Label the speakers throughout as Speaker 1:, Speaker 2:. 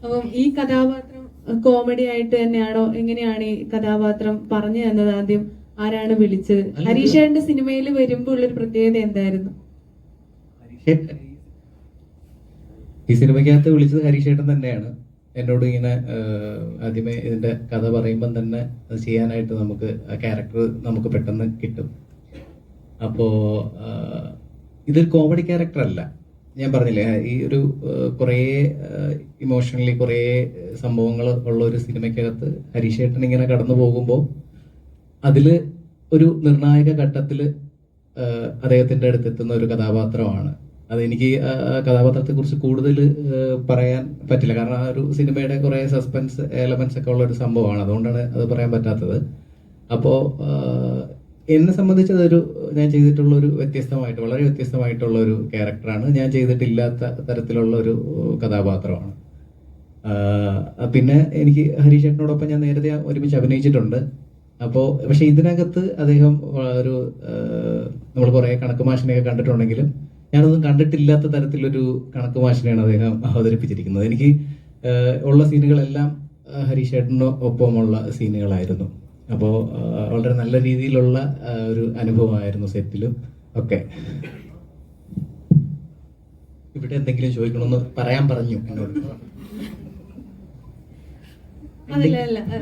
Speaker 1: അപ്പം ഈ കഥാപാത്രം കോമഡി ആയിട്ട് തന്നെയാണോ, എങ്ങനെയാണ് ഈ കഥാപാത്രം പറഞ്ഞു തന്നത്? ആദ്യം ആരാണ് വിളിച്ചത്? ഹരീഷേട്ടന്റെ സിനിമയിൽ വരുമ്പോൾ ഉള്ളൊരു പ്രത്യേകത എന്തായിരുന്നു?
Speaker 2: ഈ സിനിമയ്ക്കകത്ത് വിളിച്ചത് ഹരീഷേട്ടൻ തന്നെയാണ്. എന്നോട് ഇങ്ങനെ ആദ്യമേ ഇതിന്റെ കഥ പറയുമ്പം തന്നെ അത് ചെയ്യാനായിട്ട് നമുക്ക് ആ ക്യാരക്ടർ നമുക്ക് പെട്ടെന്ന് കിട്ടും. അപ്പോ ഇതൊരു കോമഡി ക്യാരക്ടർ അല്ല. ഞാൻ പറഞ്ഞില്ലേ, ഈ ഒരു കുറേ ഇമോഷണലി കുറേ സംഭവങ്ങൾ ഉള്ള ഒരു സിനിമയ്ക്കകത്ത് ഹരീഷേട്ടൻ ഇങ്ങനെ കടന്നു പോകുമ്പോൾ അതില് ഒരു നിർണായക ഘട്ടത്തിൽ അദ്ദേഹത്തിന്റെ അടുത്തെത്തുന്ന ഒരു കഥാപാത്രമാണ്. അതെനിക്ക് കഥാപാത്രത്തെ കുറിച്ച് കൂടുതൽ പറയാൻ പറ്റില്ല, കാരണം ആ ഒരു സിനിമയുടെ കുറെ സസ്പെൻസ് എലമെന്റ്സ് ഒക്കെ ഉള്ള ഒരു സംഭവമാണ്. അതുകൊണ്ടാണ് അത് പറയാൻ പറ്റാത്തത്. അപ്പോൾ എന്നെ സംബന്ധിച്ച് അതൊരു ഞാൻ ചെയ്തിട്ടുള്ള ഒരു വളരെ വ്യത്യസ്തമായിട്ടുള്ള ഒരു ക്യാരക്ടറാണ്. ഞാൻ ചെയ്തിട്ടില്ലാത്ത തരത്തിലുള്ള ഒരു കഥാപാത്രമാണ്. പിന്നെ എനിക്ക് ഹരീഷേട്ടനോടൊപ്പം ഞാൻ നേരത്തെ ഒരുമിച്ച് അഭിനയിച്ചിട്ടുണ്ട്. അപ്പോൾ പക്ഷെ ഇതിനകത്ത് അദ്ദേഹം ഒരു നമ്മൾ കുറെ കണക്ക് മാഷിനെയൊക്കെ കണ്ടിട്ടുണ്ടെങ്കിലും ഞാനൊന്നും കണ്ടിട്ടില്ലാത്ത തരത്തിലൊരു കണക്ക് മാഷിനെയാണ് അദ്ദേഹം അവതരിപ്പിച്ചിരിക്കുന്നത്. എനിക്ക് ഉള്ള സീനുകളെല്ലാം ഹരീഷേട്ടനോ ഒപ്പമുള്ള സീനുകളായിരുന്നു. അപ്പോൾ വളരെ നല്ല രീതിയിലുള്ള ഒരു അനുഭവമായിരുന്നു സെറ്റിലും ഒക്കെ. ഇവിടെ എന്തെങ്കിലും ചോദിക്കണമെന്ന് പറയാൻ പറഞ്ഞു എന്നോട്.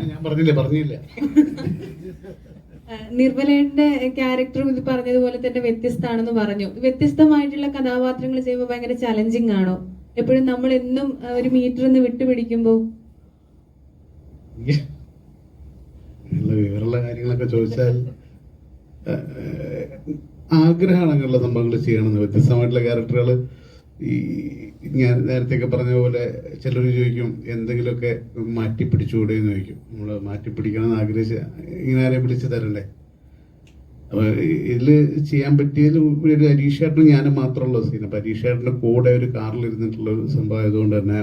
Speaker 3: ഞാൻ പറഞ്ഞില്ല.
Speaker 1: നിർമ്മലേന്റെ ക്യാരക്ടറും ഇത് പറഞ്ഞതുപോലെ തന്നെ വ്യത്യസ്തമാണെന്ന് പറഞ്ഞു. വ്യത്യസ്തമായിട്ടുള്ള കഥാപാത്രങ്ങൾ ചെയ്യുമ്പോൾ ഭയങ്കര ചലഞ്ചിങ് ആണോ? എപ്പോഴും നമ്മൾ എന്നും ഒരു മീറ്റർ നിന്ന് വിട്ടുപിടിക്കുമ്പോ
Speaker 3: വിവരമുള്ള കാര്യങ്ങളൊക്കെ ചോദിച്ചാൽ ആഗ്രഹമാണ് അങ്ങനെയുള്ള സംഭവങ്ങൾ ചെയ്യണമെന്ന്. വ്യത്യസ്തമായിട്ടുള്ള ക്യാരക്ടറുകൾ ഈ ഞാൻ നേരത്തെയൊക്കെ പറഞ്ഞ പോലെ ചിലർ ചോദിക്കും എന്തെങ്കിലുമൊക്കെ മാറ്റി പിടിച്ചുകൂടെ എന്ന് ചോദിക്കും. നമ്മൾ മാറ്റി പിടിക്കണമെന്ന് ആഗ്രഹിച്ച് ഇങ്ങനെ ആരെയും പിടിച്ച് തരണ്ടേ? അപ്പോൾ ഇതിൽ ചെയ്യാൻ പറ്റിയതിൽ ഒരു ഹരീഷേട്ടനും ഞാനും മാത്രമുള്ള സീൻ. അപ്പോൾ ഹരീഷേട്ടൻ്റെ കൂടെ ഒരു കാറിൽ ഇരുന്നിട്ടുള്ള ഒരു സംഭവം ആയതുകൊണ്ട് തന്നെ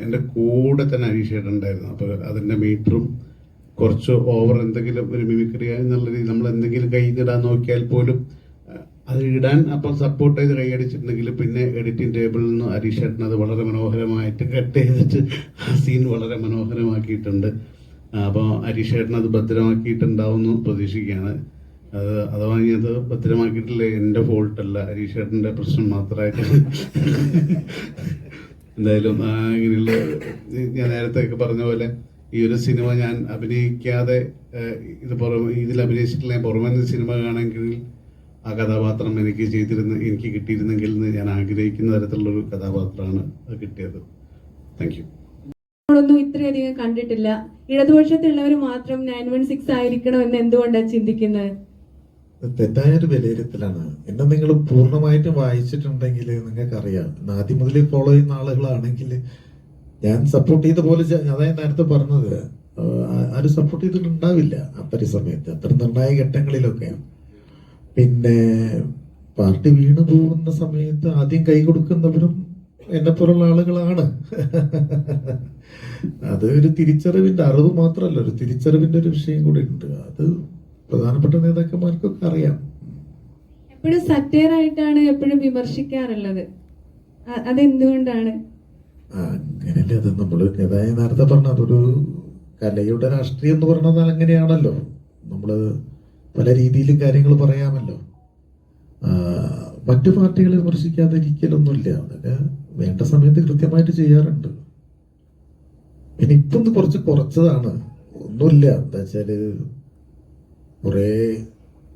Speaker 3: എൻ്റെ കൂടെ തന്നെ ഹരീഷേട്ടൻ ഉണ്ടായിരുന്നു. അപ്പോൾ അതിൻ്റെ മീറ്ററും കുറച്ച് ഓവർ എന്തെങ്കിലും ഒരു മിമിക്രി എന്നുള്ള രീതി നമ്മൾ എന്തെങ്കിലും കയ്യിലിടാൻ നോക്കിയാൽ പോലും അത് ഇടാൻ അപ്പം സപ്പോർട്ട് ചെയ്ത് കൈയടിച്ചിട്ടുണ്ടെങ്കിൽ പിന്നെ എഡിറ്റിംഗ് ടേബിളിൽ നിന്ന് ഹരീഷേട്ടൻ അത് വളരെ മനോഹരമായിട്ട് കട്ട് ചെയ്തിട്ട് ആ സീൻ വളരെ മനോഹരമാക്കിയിട്ടുണ്ട്. അപ്പോൾ ഹരീഷേട്ടൻ അത് ഭദ്രമാക്കിയിട്ടുണ്ടാവുമെന്ന് പ്രതീക്ഷിക്കുകയാണ്. അത് അഥവാ അത് ഭദ്രമാക്കിയിട്ടില്ല എൻ്റെ ഫോൾട്ടല്ല, ഹരീഷേട്ടൻ്റെ പ്രശ്നം മാത്രമായിട്ട്. എന്തായാലും ഇങ്ങനെയുള്ള ഞാൻ നേരത്തെ ഒക്കെ പറഞ്ഞ പോലെ ഈ ഒരു സിനിമ ഞാൻ അഭിനയിക്കാതെ ഇതിൽ അഭിനയിച്ചിട്ടില്ല, പുറമെ സിനിമ കാണുമെങ്കിൽ ആ കഥാപാത്രം എനിക്ക് കിട്ടിയിരുന്നെങ്കിൽ എന്ന് ഞാൻ ആഗ്രഹിക്കുന്ന തരത്തിലുള്ളൊരു കഥാപാത്രമാണ് അത് കിട്ടിയത്. Thank you.
Speaker 1: നമ്മളൊന്നും ഇത്രയധികം കണ്ടിട്ടില്ല. ഇടതുപക്ഷത്തുള്ളവർ മാത്രം 916 ആയിരിക്കണം എന്ന് എന്തുകൊണ്ടാണ് ചിന്തിക്കുന്നത്?
Speaker 4: തെറ്റായൊരു വിലയിരുത്തലാണ്. എന്നെ നിങ്ങൾ പൂർണ്ണമായിട്ടും വായിച്ചിട്ടുണ്ടെങ്കിൽ നിങ്ങൾക്കറിയാം. ആദ്യം മുതൽ ഫോളോ ചെയ്യുന്ന ആളുകളാണെങ്കിൽ ഞാൻ സപ്പോർട്ട് ചെയ്ത പോലെ, അതായത് നേരത്തെ പറഞ്ഞത്, ആരും സപ്പോർട്ട് ചെയ്തിട്ടുണ്ടാവില്ല ആ പരിസമയത്ത്, അത്ര നിർണായക ഘട്ടങ്ങളിലൊക്കെ. പിന്നെ പാർട്ടി വീണു പോകുന്ന സമയത്ത് ആദ്യം കൈ കൊടുക്കുന്നവരും എന്നെപ്പോലുള്ള ആളുകളാണ്. അത് ഒരു തിരിച്ചറിവിന്റെ അറിവ് മാത്രമല്ല, ഒരു തിരിച്ചറിവിന്റെ ഒരു വിഷയം കൂടി ഉണ്ട്. അത് പ്രധാനപ്പെട്ട നേതാക്കന്മാർക്കൊക്കെ അറിയാം.
Speaker 1: എപ്പോഴും സറ്റയർ ആയിട്ടാണ് എപ്പോഴും വിമർശിക്കാറുള്ളത്. അതെന്തുകൊണ്ടാണ്?
Speaker 4: അങ്ങനെയല്ലേ, അത് നമ്മള് നേരത്തെ പറഞ്ഞ അതൊരു കലയുടെ രാഷ്ട്രീയം എന്ന് പറഞ്ഞാൽ അങ്ങനെയാണല്ലോ. നമ്മള് പല രീതിയിലും കാര്യങ്ങൾ പറയാമല്ലോ. മറ്റു പാർട്ടികളെ വിമർശിക്കാതെ ഇരിക്കലൊന്നുമില്ല. അതൊക്കെ വേണ്ട സമയത്ത് കൃത്യമായിട്ട് ചെയ്യാറുണ്ട്. പിന്നെ ഇപ്പം കുറച്ചതാണ്, ഒന്നുമില്ല. എന്താ വെച്ചാല് കുറെ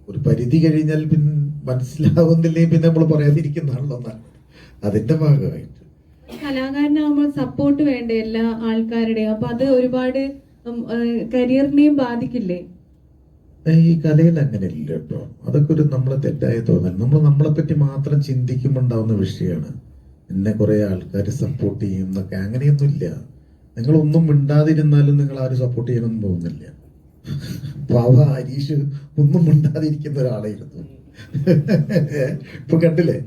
Speaker 4: ഒരു പരിധി കഴിഞ്ഞാൽ പിന്നെ മനസ്സിലാവുന്നില്ലെങ്കിൽ പിന്നെ നമ്മൾ പറയാതിരിക്കുന്നതാണല്ലോ അതിന്റെ ഭാഗമായിട്ട്.
Speaker 1: കലാകാരനാകുമ്പോൾ സപ്പോർട്ട് വേണ്ട എല്ലാ ആൾക്കാരുടെയും. അപ്പൊ അത് ഒരുപാട് കരിയറിനെയും ബാധിക്കില്ലേ?
Speaker 4: ഈ കലയിൽ അങ്ങനെയല്ല കേട്ടോ. അതൊക്കെ ഒരു നമ്മളെ തെറ്റായ തോന്നൽ. നമ്മളെ പറ്റി മാത്രം ചിന്തിക്കുമ്പോൾ ഉണ്ടാവുന്ന വിഷയമാണ്. എന്നെ കുറെ ആൾക്കാർ സപ്പോർട്ട് ചെയ്യും എന്നൊക്കെ. അങ്ങനെയൊന്നുമില്ല. നിങ്ങളൊന്നും മിണ്ടാതിരുന്നാലും നിങ്ങൾ ആരും സപ്പോർട്ട് ചെയ്യണമെന്ന് തോന്നുന്നില്ല. പാവ ഹരീഷ് ഒന്നും മിണ്ടാതിരിക്കുന്ന ഒരാളായിരുന്നു. ഇപ്പൊ കണ്ടില്ലേ?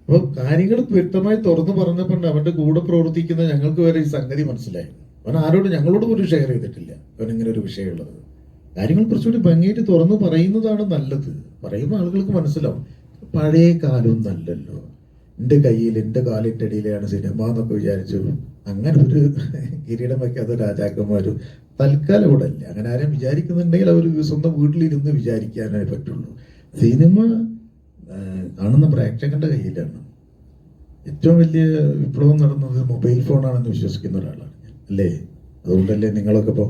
Speaker 4: അപ്പൊ കാര്യങ്ങൾ വ്യക്തമായി തുറന്നു പറഞ്ഞപ്പോൾ അവന്റെ കൂടെ പ്രവർത്തിക്കുന്ന ഞങ്ങൾക്ക് വരെ ഈ സംഗതി മനസ്സിലായി. അവൻ ഞങ്ങളോട് പോലും ഷെയർ ചെയ്തിട്ടില്ല അവനിങ്ങനെ ഒരു വിഷയമുള്ളത്. കാര്യങ്ങൾ കുറച്ചുകൂടി ഭംഗിയായിട്ട് തുറന്നു പറയുന്നതാണ് നല്ലത്. പറയുമ്പോൾ ആളുകൾക്ക് മനസ്സിലാവും. പഴയ കാലവും നല്ലല്ലോ. എൻ്റെ കയ്യിൽ എൻ്റെ കാലിൻ്റെ അടിയിലാണ് സിനിമ എന്നൊക്കെ വിചാരിച്ചു. അങ്ങനെ ഒരു കിരീടം വയ്ക്കാത്ത രാജാക്കന്മാരും തൽക്കാലം ഇവിടെ ഇല്ല. അങ്ങനെ ആരും വിചാരിക്കുന്നുണ്ടെങ്കിൽ അവർ സ്വന്തം വീട്ടിലിരുന്ന് വിചാരിക്കാനേ പറ്റുള്ളൂ. സിനിമ കാണുന്ന പ്രേക്ഷകന്റെ കയ്യിലാണ്. ഏറ്റവും വലിയ വിപ്ലവം നടന്നത് മൊബൈൽ ഫോണാണെന്ന് വിശ്വസിക്കുന്ന ഒരാളാണ് ഞാൻ, അല്ലേ? അതുകൊണ്ടല്ലേ നിങ്ങളൊക്കെ ഇപ്പോൾ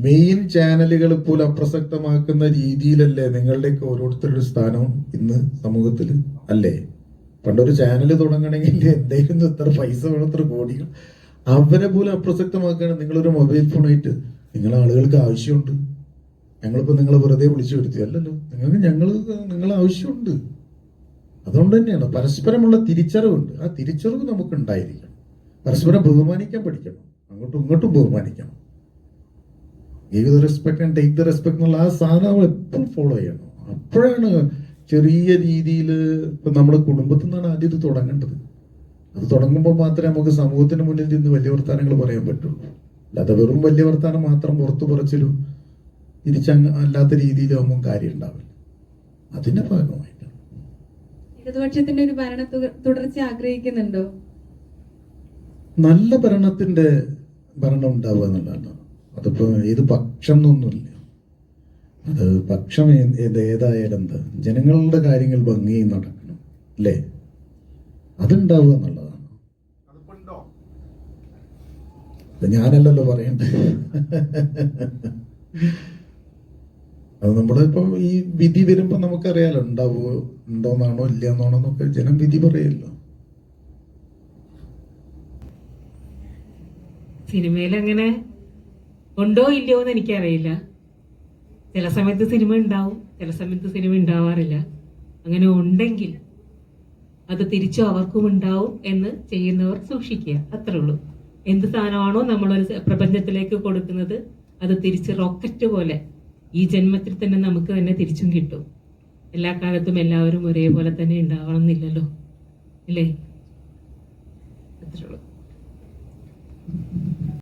Speaker 4: മെയിൻ ചാനലുകൾ പോലും അപ്രസക്തമാക്കുന്ന രീതിയിലല്ലേ നിങ്ങളുടെയൊക്കെ ഓരോരുത്തരുടെ സ്ഥാനവും ഇന്ന് സമൂഹത്തിൽ, അല്ലേ? പണ്ടൊരു ചാനൽ തുടങ്ങണമെങ്കിൽ എന്തായിരുന്നു എത്ര പൈസ വേണം, എത്ര കോടികൾ. അവരെ പോലും അപ്രസക്തമാക്കുകയാണ് നിങ്ങളൊരു മൊബൈൽ ഫോണായിട്ട്. നിങ്ങളെ ആളുകൾക്ക് ആവശ്യമുണ്ട്. ഞങ്ങളിപ്പോൾ നിങ്ങളെ വെറുതെ വിളിച്ചു വരുത്തി അല്ലല്ലോ, നിങ്ങളെ ആവശ്യമുണ്ട്. അതുകൊണ്ട് തന്നെയാണ് പരസ്പരമുള്ള തിരിച്ചറിവുണ്ട്. ആ തിരിച്ചറിവ് നമുക്ക് ഉണ്ടായിരിക്കണം. പരസ്പരം ബഹുമാനിക്കാൻ പഠിക്കണം, അങ്ങോട്ടും ഇങ്ങോട്ടും ബഹുമാനിക്കണം. Give the respect and take the respect എന്നുള്ള ആ സാധനം എപ്പോഴും ഫോളോ ചെയ്യണം. അപ്പോഴാണ് ചെറിയ രീതിയിൽ ഇപ്പം നമ്മുടെ കുടുംബത്തിൽ നിന്നാണ് ആദ്യം ഇത് തുടങ്ങേണ്ടത്. അത് തുടങ്ങുമ്പോൾ മാത്രമേ നമുക്ക് സമൂഹത്തിന് മുന്നിൽ നിന്ന് വലിയ വർത്താനങ്ങൾ പറയാൻ പറ്റുള്ളൂ. അല്ലാതെ വെറും വലിയ വർത്താനം മാത്രം പുറത്തു പറച്ചിലും അല്ലാത്ത രീതിയിലാകുമ്പോൾ കാര്യം ഉണ്ടാവില്ല. അതിന്റെ ഭാഗമായിട്ട്
Speaker 1: ഇടതുപക്ഷത്തിന്റെ ഒരു ഭരണ തുടർച്ച ആഗ്രഹിക്കുന്നുണ്ടോ?
Speaker 4: നല്ല ഭരണം ഉണ്ടാവുക എന്നുള്ളതാണ്. അതിപ്പോ ഏത് പക്ഷം എന്നൊന്നുമില്ല. അത് പക്ഷം ഏതായാലും എന്താ, ജനങ്ങളുടെ കാര്യങ്ങൾ ഭംഗിയായി നടക്കണം, അല്ലേ? അതുണ്ടാവുക എന്നുള്ളതാണ്. ഞാനല്ലല്ലോ പറയണ്ടേ. അത് നമ്മളിപ്പോ ഈ വിധി വരുമ്പോ നമുക്കറിയാലോ ഉണ്ടോന്നാണോ ഇല്ല എന്നാണോ എന്നൊക്കെ ജനം വിധി പറയല്ലോ.
Speaker 5: സിനിമയിൽ അങ്ങനെ ഉണ്ടോ ഇല്ലയോ എന്ന് എനിക്കറിയില്ല. ചില സമയത്ത് സിനിമ ഉണ്ടാവും, ചില സമയത്ത് സിനിമ ഉണ്ടാവാറില്ല. അങ്ങനെ ഉണ്ടെങ്കിൽ അത് തിരിച്ചും അവർക്കും ഉണ്ടാവും എന്ന് ചെയ്യുന്നവർ സൂക്ഷിക്കുക, അത്രേ ഉള്ളൂ. എന്ത് സാധനമാണോ നമ്മളൊരു പ്രപഞ്ചത്തിലേക്ക് കൊടുക്കുന്നത് അത് തിരിച്ച് റോക്കറ്റ് പോലെ ഈ ജന്മത്തിൽ തന്നെ നമുക്ക് തന്നെ തിരിച്ചും കിട്ടും. എല്ലാ കാലത്തും എല്ലാവരും ഒരേപോലെ തന്നെ ഉണ്ടാവണം എന്നില്ലല്ലോ, അല്ലേ? അത്രേ ഉള്ളൂ.